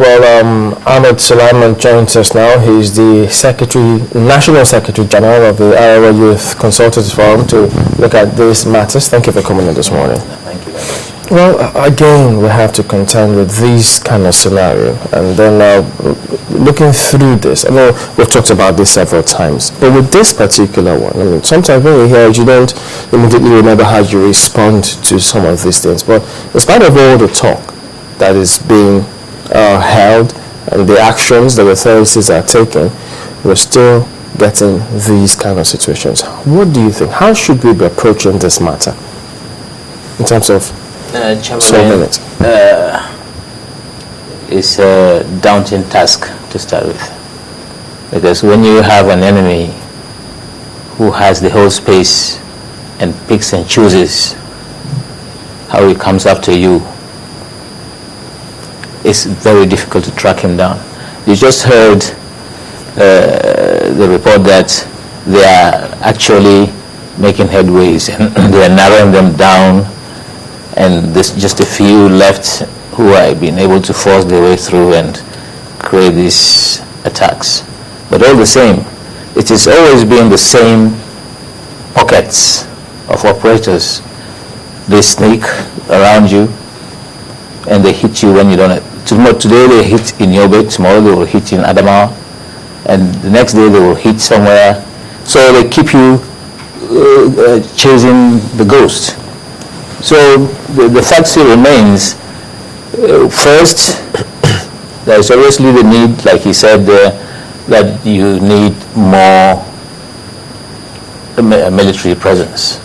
Well, Ahmed Sulaiman joins us now. He's the National Secretary General of the Arewa Youth Consultative Forum to look at these matters. Thank you for coming in this morning. Thank you very much. Well, again, we have to contend with this kind of scenario. And then looking through this, I know we've talked about this several times, but with this particular one, I mean, sometimes when you hear it, you don't immediately remember how you respond to some of these things. But in spite of all the talk that is being held and the actions that the authorities are taking, we're still getting these kind of situations. What do you think? How should we be approaching this matter in terms of solving it? It's a daunting task to start with, because when you have an enemy who has the whole space and picks and chooses how he comes after you, it's very difficult to track him down. You just heard the report that they are actually making headways and they are narrowing them down, and there's just a few left who have been able to force their way through and create these attacks. But all the same, it has always been the same pockets of operators. They sneak around you and they hit you when you don't. Today they hit in Yobe, tomorrow they will hit in Adamawa, and the next day they will hit somewhere. So they keep you chasing the ghost. So the fact still remains, first, there is obviously the need, like he said, that you need more military presence.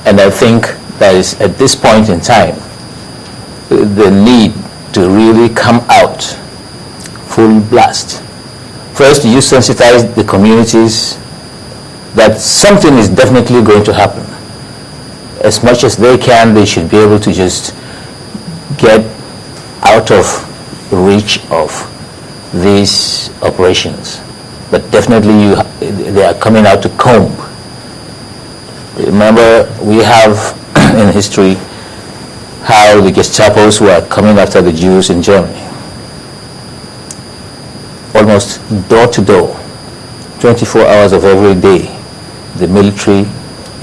And I think that is, at this point in time, the need to really come out full blast. First, you sensitize the communities that something is definitely going to happen. As much as they can, they should be able to just get out of reach of these operations. But definitely they are coming out to comb. Remember, we have in history how the Gestapos were coming after the Jews in Germany. Almost door to door, 24 hours of every day, the military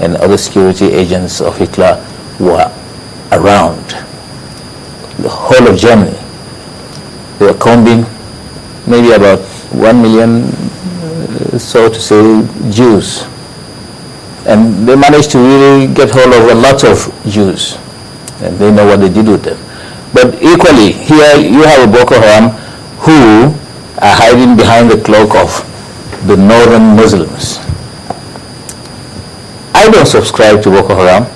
and other security agents of Hitler were around the whole of Germany. They were combing maybe about 1 million, so to say, Jews. And they managed to really get hold of a lot of Jews. And they know what they did with them. But equally, here you have a Boko Haram who are hiding behind the cloak of the northern Muslims. I don't subscribe to Boko Haram.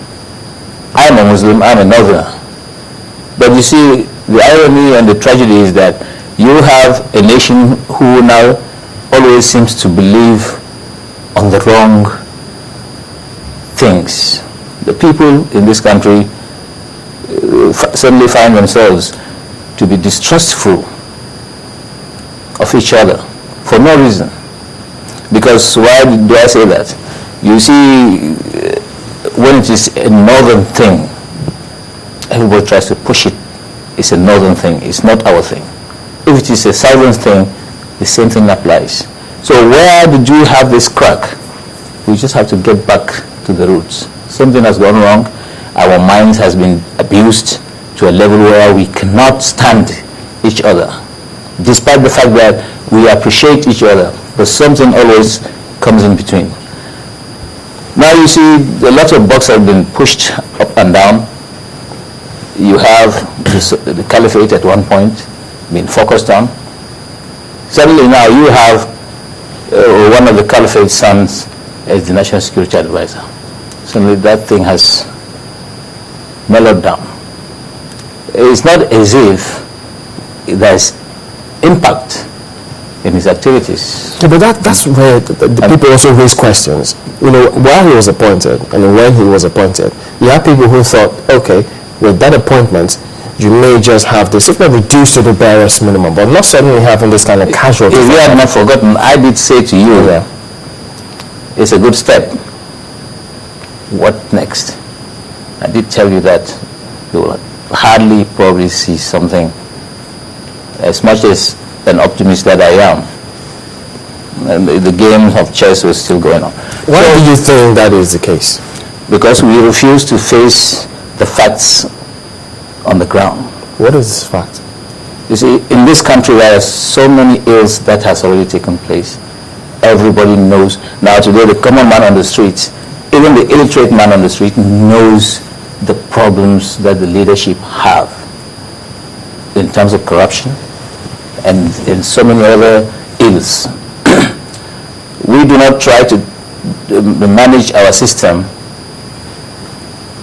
I'm a Muslim, I'm a northerner. But you see, the irony and the tragedy is that you have a nation who now always seems to believe on the wrong things. The people in this country suddenly find themselves to be distrustful of each other for no reason. Because why do I say that? You see, when it is a northern thing, everybody tries to push it. It's a northern thing, it's not our thing. If it is a southern thing, the same thing applies. So where did we have this crack? We just have to get back to the roots. Something has gone wrong. Our minds has been abused to a level where we cannot stand each other, despite the fact that we appreciate each other, but something always comes in between. Now you see a lot of bucks have been pushed up and down. You have the caliphate at one point being focused on. Suddenly now you have one of the caliphate's sons as the national security advisor. Suddenly that thing has mellowed down. It's not as if there's impact in his activities. Yeah, but that's where the people also raise questions. You know, while he was appointed and when he was appointed, you have people who thought, okay, with that appointment, you may just have this, if not reduced to the barest minimum, but not suddenly having this kind of casual. If you had not forgotten, I did say to you, it's a good step. What next? I did tell you that you will hardly probably see something as much as an optimist that I am. And the game of chess was still going on. Why do you think that is the case? Because we refuse to face the facts on the ground. What is this fact? You see, in this country there are so many ills that has already taken place. Everybody knows. Now today the common man on the street, even the illiterate man on the street, knows the problems that the leadership have in terms of corruption and in so many other ills. We do not try to manage our system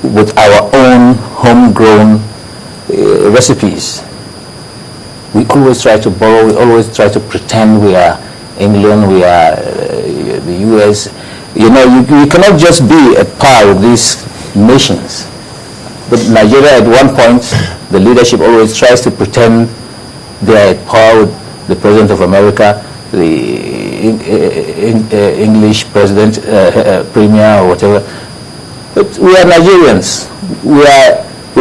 with our own homegrown recipes. We always try to borrow, we always try to pretend we are England, we are the US. You know, you cannot just be at par with these nations. But Nigeria, at one point, the leadership always tries to pretend they are at par with the President of America, the English President, Premier, or whatever. But we are Nigerians. We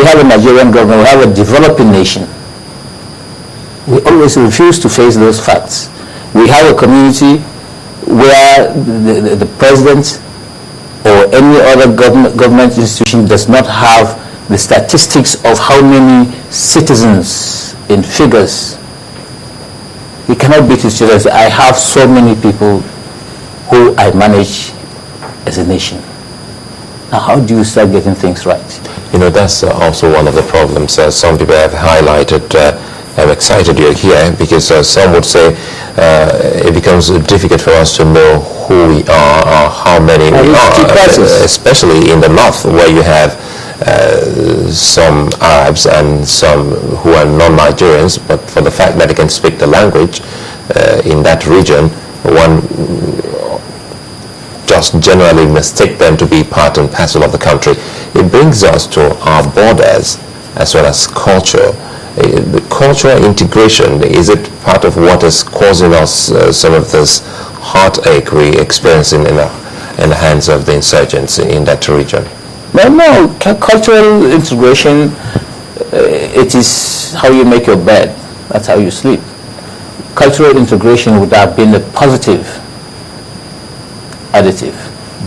have a Nigerian government, we have a developing nation. We always refuse to face those facts. We have a community where the president or any other government institution does not have the statistics of how many citizens in figures. He cannot beat his chest and say, I have so many people who I manage as a nation. Now, how do you start getting things right? You know, that's also one of the problems. Some people have highlighted. I'm excited you're here because some would say it becomes difficult for us to know who we are or how many we are, especially in the north where you have some Arabs and some who are non-Nigerians, but for the fact that they can speak the language in that region, one just generally mistake them to be part and parcel of the country. It brings us to our borders as well as culture. The cultural integration, is it part of what is causing us some of this heartache we're experiencing in the hands of the insurgents in that region? No, cultural integration, it is how you make your bed, that's how you sleep. Cultural integration would have been a positive additive,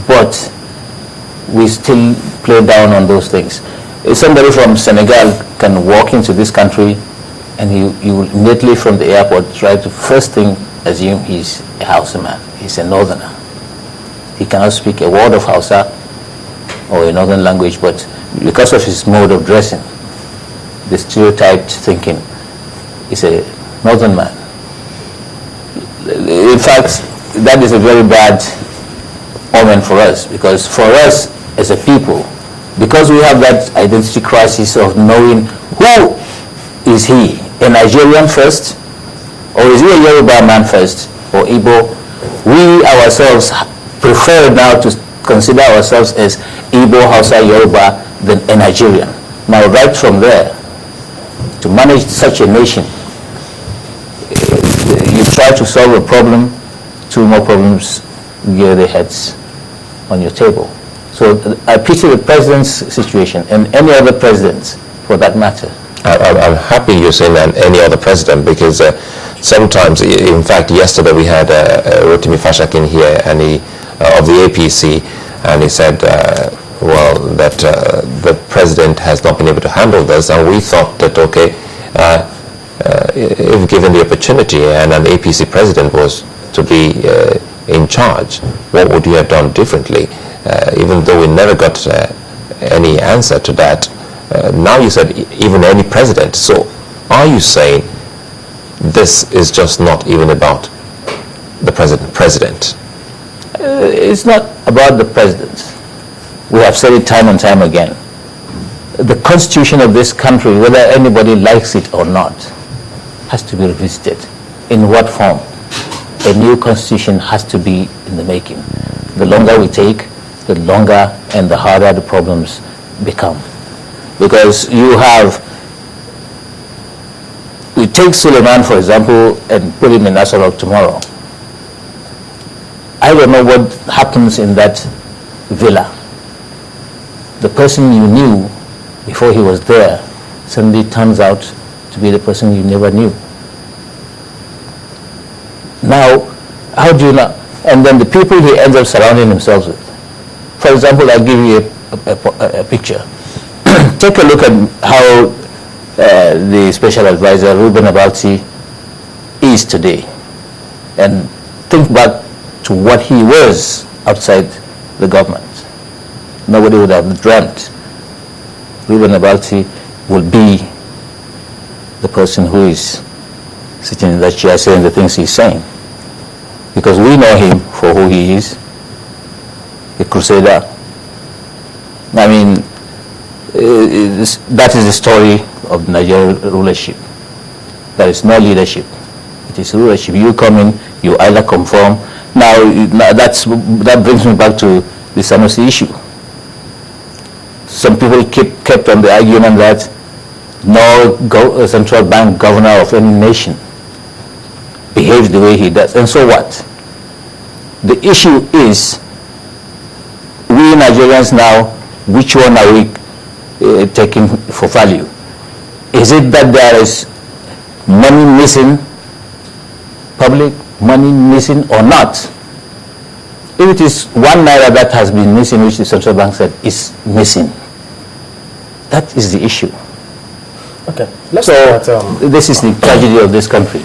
but we still play down on those things. If somebody from Senegal can walk into this country and he will immediately from the airport try to first thing assume he's a Hausa man, he's a northerner. He cannot speak a word of Hausa or a northern language, but because of his mode of dressing, the stereotyped thinking, is a northern man. In fact, that is a very bad omen for us, because for us as a people, because we have that identity crisis of knowing who is he, a Nigerian first, or is he a Yoruba man first, or Igbo, we ourselves prefer now to consider ourselves as Igbo, Hausa, Yoruba than a Nigerian. Now right from there, to manage such a nation, you try to solve a problem, two more problems gear their heads on your table. So I pity the president's situation and any other presidents for that matter. I'm happy you're saying that any other president, because sometimes, in fact, yesterday we had Rotimi Fashakin here, and he of the APC, and he said, well, that the president has not been able to handle this, and we thought that, okay, if given the opportunity and an APC president was to be in charge, what would you have done differently? Even though we never got any answer to that. Now you said even any president. So are you saying this is just not even about the president? It's not about the president. We have said it time and time again. The constitution of this country, whether anybody likes it or not, has to be revisited. In what form? A new constitution has to be in the making. The longer we take, the longer and the harder the problems become. Because we take Sulaiman, for example, and put him in Nasarawa tomorrow. I don't know what happens in that villa. The person you knew before he was there suddenly turns out to be the person you never knew. Now, how do you know? And then the people he ends up surrounding himself with. For example, I'll give you a picture. Take a look at how the special advisor, Reuben Abati, is today. And think back to what he was outside the government. Nobody would have dreamt Reuben Abati will be the person who is sitting in that chair saying the things he's saying. Because we know him for who he is, a crusader. I mean, that is the story of Nigerian rulership. There is no leadership. It is rulership. You come in, you either conform. Now that brings me back to the Sanusi issue. Some people kept on the argument that no central bank governor of any nation behaves the way he does. And so what? The issue is, we Nigerians now, which one are we taking for value? Is it that there is money missing, public money missing, or not? If it is 1 naira that has been missing, which the central bank said is missing, that is the issue. Okay. Let's So talk about, this is the tragedy of this country.